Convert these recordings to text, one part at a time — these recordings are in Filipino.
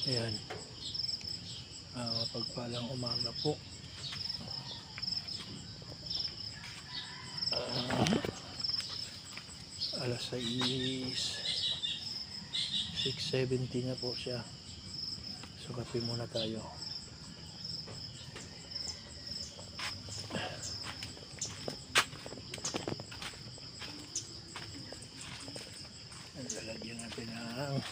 Ayan. Pagpalang umaga po. Alas 6:70 na po siya. So kape muna tayo. Lalagyan natin ng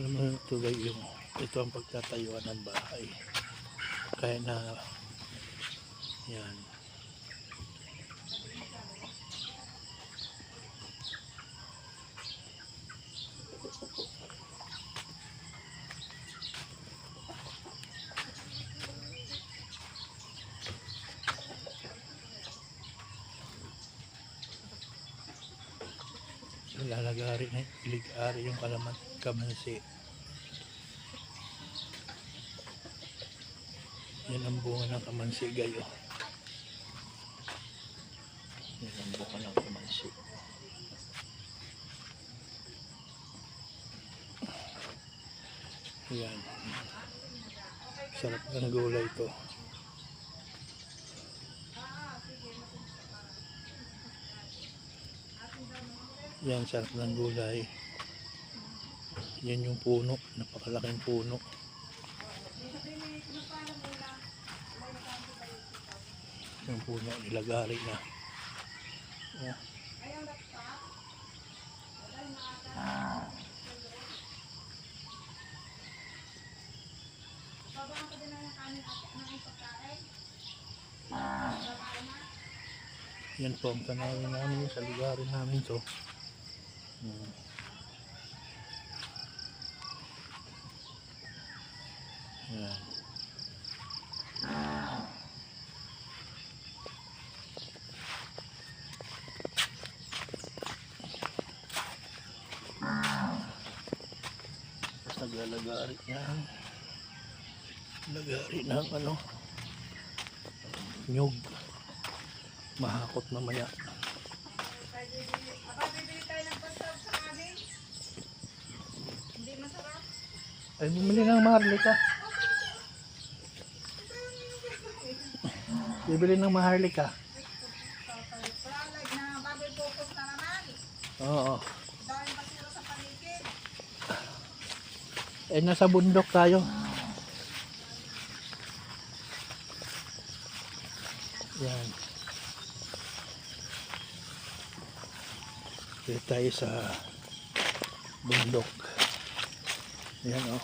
alam mo ito guys, ito ang pagtatayuan ng bahay kaya na yan lalagari na ilig-ari yung kamansi. Yan ang bunga ng kamansi gayo. Yan ang bunga ng kamansi. Yan. Sarap ng gulay ito. Yan, sarap ng gulay. Yan yung puno, napakalaking puno. Yung puno, nilagari na. Yeah. Yan po ang tanawin namin sa lugarin namin to. Yan. Tapos naglalagari ng nyug. Mahakot mamaya. Hindi masarap. Ay, bumili ng maharlika. Bibili ng maharlika. Like na baboy focus na naman. Oo. Dahil basura sa paligid. Eh, nasa bundok tayo. Yan. Dito tayo sa bundok. Yan o.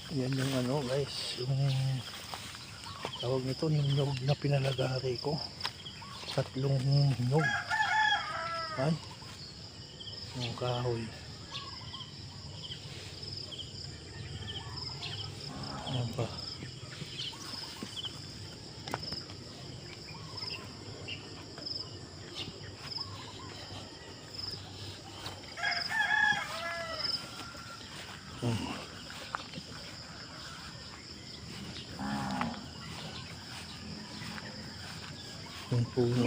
Yan yung ano guys, yung tawag nito, yung nyog na pinalagari ko. 3 nyog. Ay, yung kahoy. Yan pa. Yung puno.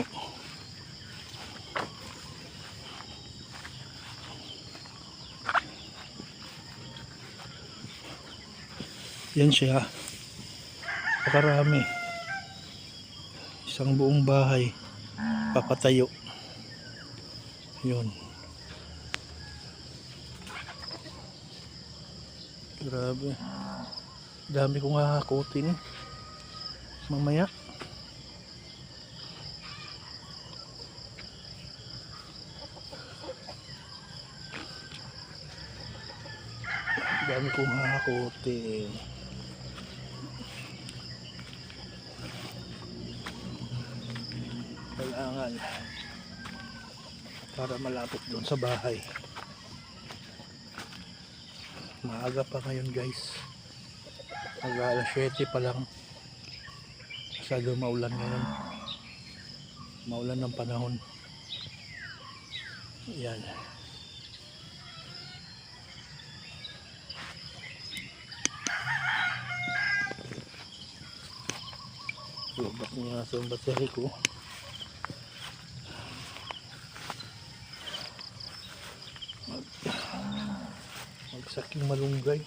Yan siya. Pakarami. Isang buong bahay. Papatayo. Yun. Grabe. Dami kong hahakutin. Mamaya. Dami kong hahakutin. Kailangan para malapit doon sa bahay. Maaga pa ngayon guys, mag alas 7 pa lang. Masyado maulan ngayon, maulan ng panahon. Yan. Lubat niya sa battery ko. Magsaking malunggay.